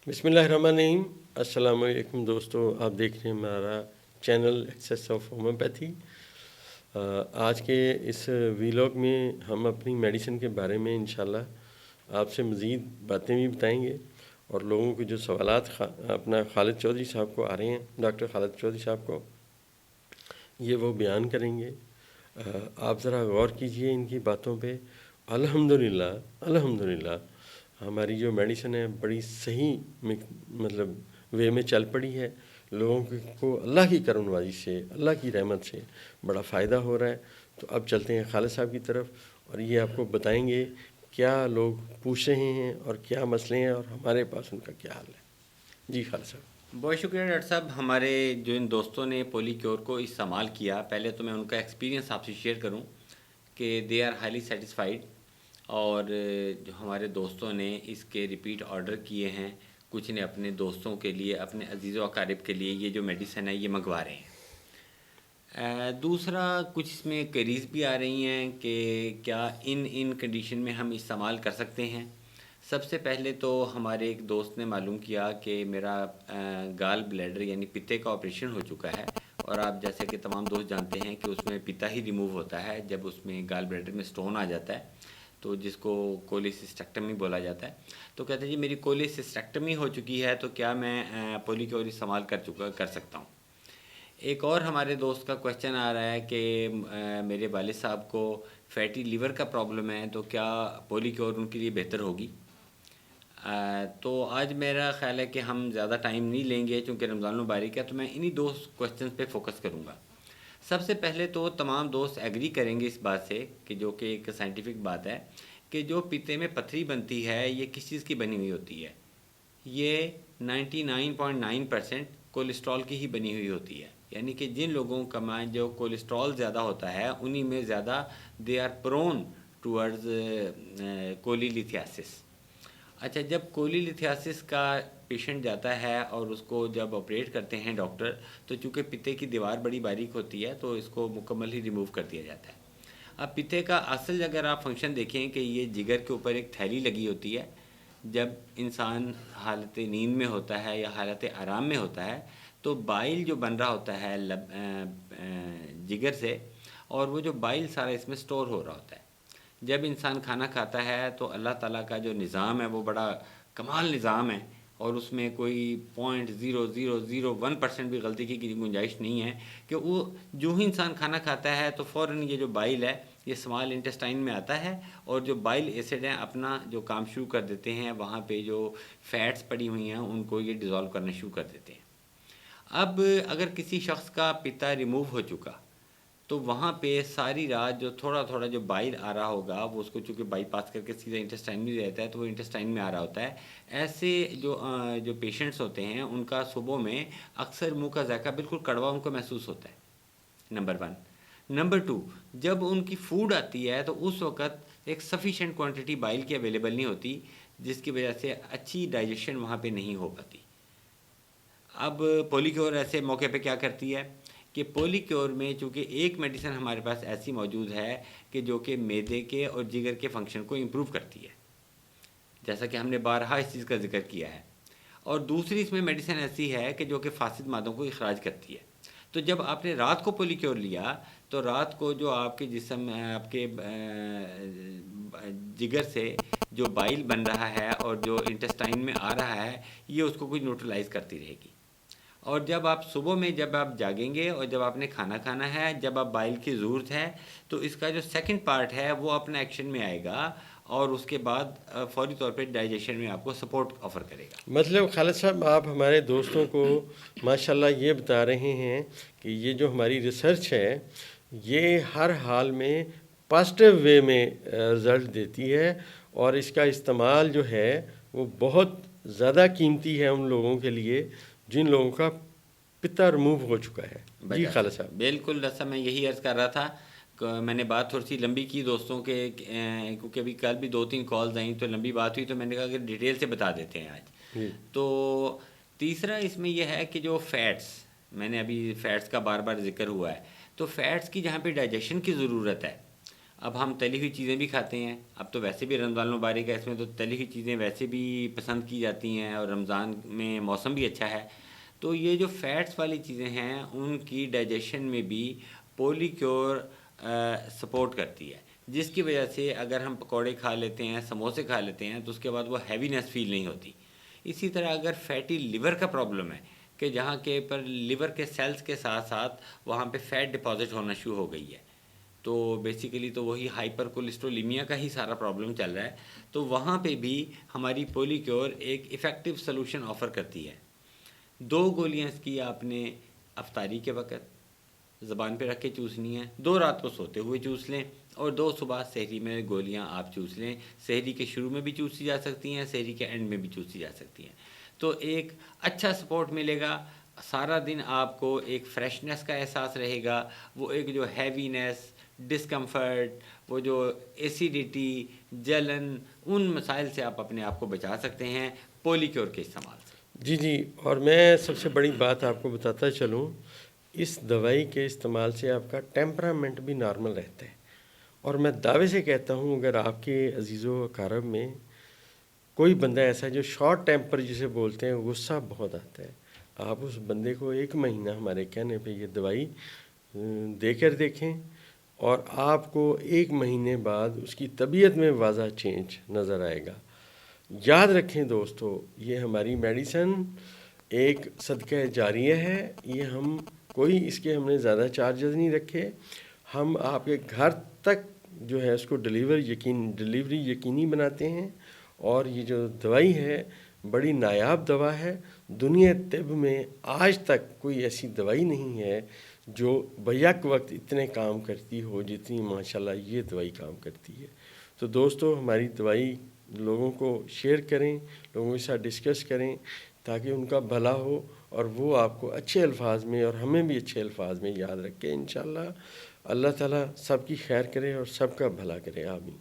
بسم اللہ الرحمن الرحیم. السلام علیکم دوستو, آپ دیکھ رہے ہیں ہمارا چینل ایکسیس آف ہومیوپیتھی. آج کے اس ویلاگ میں ہم اپنی میڈیسن کے بارے میں انشاءاللہ آپ سے مزید باتیں بھی بتائیں گے, اور لوگوں کے جو سوالات اپنا خالد چودھری صاحب کو آ رہے ہیں, ڈاکٹر خالد چودھری صاحب کو, یہ وہ بیان کریں گے. آپ ذرا غور کیجئے ان کی باتوں پہ. الحمدللہ ہماری جو میڈیسن ہے بڑی صحیح مطلب وے میں چل پڑی ہے. لوگوں کو اللہ کی کرم نوازی سے, اللہ کی رحمت سے بڑا فائدہ ہو رہا ہے. تو اب چلتے ہیں خالد صاحب کی طرف, اور یہ آپ کو بتائیں گے کیا لوگ پوچھ رہے ہیں اور کیا مسئلے ہیں اور ہمارے پاس ان کا کیا حل ہے. جی خالد صاحب. بہت شکریہ ڈاکٹر صاحب. ہمارے جو ان دوستوں نے پولی کیور کو استعمال کیا, پہلے تو میں ان کا ایکسپیرینس آپ سے شیئر کروں کہ دے آر ہائیلی سیٹسفائیڈ. اور جو ہمارے دوستوں نے اس کے ریپیٹ آرڈر کیے ہیں, کچھ نے اپنے دوستوں کے لیے, اپنے عزیز و اقارب کے لیے یہ جو میڈیسن ہے یہ منگوا رہے ہیں. دوسرا, کچھ اس میں کیریز بھی آ رہی ہیں کہ کیا ان کنڈیشن میں ہم استعمال کر سکتے ہیں. سب سے پہلے تو ہمارے ایک دوست نے معلوم کیا کہ میرا گال بلیڈر یعنی پتے کا آپریشن ہو چکا ہے, اور آپ جیسے کہ تمام دوست جانتے ہیں کہ اس میں پتا ہی ریموو ہوتا ہے جب اس میں گال بلیڈر میں سٹون آ جاتا ہے, تو جس کو کولیسسٹیکٹمی بولا جاتا ہے. تو کہتے ہیں جی میری کولیسسٹیکٹمی ہو چکی ہے, تو کیا میں پولی کیور استعمال کر سکتا ہوں. ایک اور ہمارے دوست کا کویشچن آ رہا ہے کہ میرے والد صاحب کو فیٹی لیور کا پرابلم ہے, تو کیا پولی کیور ان کے لیے بہتر ہوگی. تو آج میرا خیال ہے کہ ہم زیادہ ٹائم نہیں لیں گے چونکہ رمضان المبارک ہے, تو میں انہی دو کویشچنز پہ فوکس کروں گا. سب سے پہلے تو تمام دوست ایگری کریں گے اس بات سے کہ جو کہ ایک سائنٹیفک بات ہے کہ جو پیتے میں پتھری بنتی ہے یہ کس چیز کی بنی ہوئی ہوتی ہے. یہ 99.9% کولیسٹرول کی ہی بنی ہوئی ہوتی ہے. یعنی کہ جن لوگوں کا جو کولیسٹرول زیادہ ہوتا ہے انہی میں زیادہ دے آر پرون ٹورڈز کولیلیتھیاسس. اچھا, جب کولیلیتھیاسس کا پیشنٹ جاتا ہے اور اس کو جب آپریٹ کرتے ہیں ڈاکٹر, تو چونکہ پتے کی دیوار بڑی باریک ہوتی ہے تو اس کو مکمل ہی ریموو کر دیا جاتا ہے. اب پتے کا اصل اگر آپ فنکشن دیکھیں کہ یہ جگر کے اوپر ایک تھیلی لگی ہوتی ہے. جب انسان حالت نیند میں ہوتا ہے یا حالت آرام میں ہوتا ہے تو بائل جو بن رہا ہوتا ہے جگر سے, اور وہ جو بائل سارا اس میں سٹور ہو رہا ہوتا ہے. جب انسان کھانا کھاتا ہے تو اللہ تعالیٰ کا جو نظام ہے وہ بڑا کمال نظام ہے, اور اس میں کوئی 0.0001% بھی غلطی کی گنجائش نہیں ہے کہ وہ جو ہی انسان کھانا کھاتا ہے تو فوراً یہ جو بائل ہے یہ اسمال انٹسٹائن میں آتا ہے, اور جو بائل ایسڈ ہیں اپنا جو کام شروع کر دیتے ہیں. وہاں پہ جو فیٹس پڑی ہوئی ہیں ان کو یہ ڈیزالو کرنا شروع کر دیتے ہیں. اب اگر کسی شخص کا پتا ریموو ہو چکا تو وہاں پہ ساری رات جو تھوڑا تھوڑا جو بائل آ رہا ہوگا وہ اس کو چونکہ بائی پاس کر کے سیدھا انٹسٹائن میں رہتا ہے تو وہ انٹسٹائن میں آ رہا ہوتا ہے. ایسے جو پیشنٹس ہوتے ہیں ان کا صبح میں اکثر منہ کا ذائقہ بالکل کڑوا ان کو محسوس ہوتا ہے. نمبر 1. نمبر 2, جب ان کی فوڈ آتی ہے تو اس وقت ایک سفیشینٹ کوانٹٹی بائل کی اویلیبل نہیں ہوتی, جس کی وجہ سے اچھی ڈائجیشن وہاں پہ نہیں ہو پاتی. اب پولی کیور ایسے موقع پہ کیا کرتی ہے کہ پولی کیور میں چونکہ ایک میڈیسن ہمارے پاس ایسی موجود ہے کہ جو کہ معدے کے اور جگر کے فنکشن کو امپروو کرتی ہے, جیسا کہ ہم نے بارہا اس چیز کا ذکر کیا ہے. اور دوسری اس میں میڈیسن ایسی ہے کہ جو کہ فاسد مادوں کو اخراج کرتی ہے. تو جب آپ نے رات کو پولی کیور لیا تو رات کو جو آپ کے جسم آپ کے جگر سے جو بائل بن رہا ہے اور جو انٹسٹائن میں آ رہا ہے یہ اس کو کچھ نیوٹرلائز کرتی رہے گی. اور جب آپ صبح میں جب آپ جاگیں گے اور جب آپ نے کھانا کھانا ہے, جب آپ بائل کی ضرورت ہے تو اس کا جو سیکنڈ پارٹ ہے وہ اپنا ایکشن میں آئے گا, اور اس کے بعد فوری طور پہ ڈائجیشن میں آپ کو سپورٹ آفر کرے گا. مطلب خالد صاحب آپ ہمارے دوستوں کو ماشاءاللہ یہ بتا رہے ہیں کہ یہ جو ہماری ریسرچ ہے یہ ہر حال میں پازیٹیو وے میں رزلٹ دیتی ہے, اور اس کا استعمال جو ہے وہ بہت زیادہ قیمتی ہے ان لوگوں کے لیے جن لوگوں کا پتا ریموو ہو چکا ہے. جی خالد صاحب. بالکل رسا, میں یہی عرض کر رہا تھا. میں نے بات تھوڑی سی لمبی کی دوستوں کے, کیونکہ ابھی کل بھی 2-3 کالز آئیں تو لمبی بات ہوئی, تو میں نے کہا کہ ڈیٹیل سے بتا دیتے ہیں آج. جی. تو تیسرا اس میں یہ ہے کہ جو فیٹس, میں نے ابھی فیٹس کا بار بار ذکر ہوا ہے, تو فیٹس کی جہاں پہ ڈائجیشن کی ضرورت ہے اب ہم تلی ہوئی چیزیں بھی کھاتے ہیں، اب تو ویسے بھی رمضان المبارک ہے، اس میں تو تلی ہوئی چیزیں ویسے بھی پسند کی جاتی ہیں، اور رمضان میں موسم بھی اچھا ہے، تو یہ جو فیٹس والی چیزیں ہیں ان کی ڈائجیشن میں بھی پولی کیور سپورٹ کرتی ہے، جس کی وجہ سے اگر ہم پکوڑے کھا لیتے ہیں، سموسے کھا لیتے ہیں، تو اس کے بعد وہ ہیوینس فیل نہیں ہوتی۔ اسی طرح اگر فیٹی لیور کا پرابلم ہے کہ جہاں کے پر لیور کے سیلز کے ساتھ ساتھ وہاں پہ فیٹ ڈپازٹ ہونا شروع ہو گئی ہے، تو بیسیکلی تو وہی ہائپر کولیسٹرولیمیا کا ہی سارا پرابلم چل رہا ہے، تو وہاں پہ بھی ہماری پولی کیور ایک ایفیکٹو سلوشن آفر کرتی ہے۔ 2 گولیاں اس کی آپ نے افطاری کے وقت زبان پہ رکھ کے چوسنی ہے، 2 رات کو سوتے ہوئے چوس لیں، اور 2 صبح سحری میں گولیاں آپ چوس لیں۔ سحری کے شروع میں بھی چوسی جا سکتی ہیں، سحری کے اینڈ میں بھی چوسی جا سکتی ہیں، تو ایک اچھا سپورٹ ملے گا۔ سارا دن آپ کو ایک فریشنس کا احساس رہے گا، وہ ایک جو ہیوینس، ڈسکمفرٹ، وہ جو ایسیڈیٹی، جلن، ان مسائل سے آپ اپنے آپ کو بچا سکتے ہیں پولی کیور کے استعمال سے۔ جی جی، اور میں سب سے بڑی بات آپ کو بتاتا چلوں، اس دوائی کے استعمال سے آپ کا ٹیمپرامنٹ بھی نارمل رہتا ہے، اور میں دعوے سے کہتا ہوں اگر آپ کے عزیز و اقارب میں کوئی بندہ ایسا ہے جو شارٹ ٹیمپر جسے بولتے ہیں، غصہ بہت آتا ہے، آپ اس بندے کو 1 مہینہ ہمارے کہنے پہ یہ دوائی دے کر دیکھیں، اور آپ کو 1 مہینے بعد اس کی طبیعت میں واضح چینج نظر آئے گا۔ یاد رکھیں دوستو، یہ ہماری میڈیسن ایک صدقہ جاریہ ہے، یہ ہم نے زیادہ چارجز نہیں رکھے، ہم آپ کے گھر تک جو ہے اس کو ڈلیوری یقینی بناتے ہیں، اور یہ جو دوائی ہے بڑی نایاب دوا ہے۔ دنیا طب میں آج تک کوئی ایسی دوائی نہیں ہے جو بیک وقت اتنے کام کرتی ہو جتنی ماشاءاللہ یہ دوائی کام کرتی ہے۔ تو دوستو، ہماری دوائی لوگوں کو شیئر کریں، لوگوں کے ساتھ ڈسکس کریں تاکہ ان کا بھلا ہو، اور وہ آپ کو اچھے الفاظ میں اور ہمیں بھی اچھے الفاظ میں یاد رکھیں۔ انشاءاللہ اللہ تعالیٰ سب کی خیر کرے اور سب کا بھلا کرے، آمین۔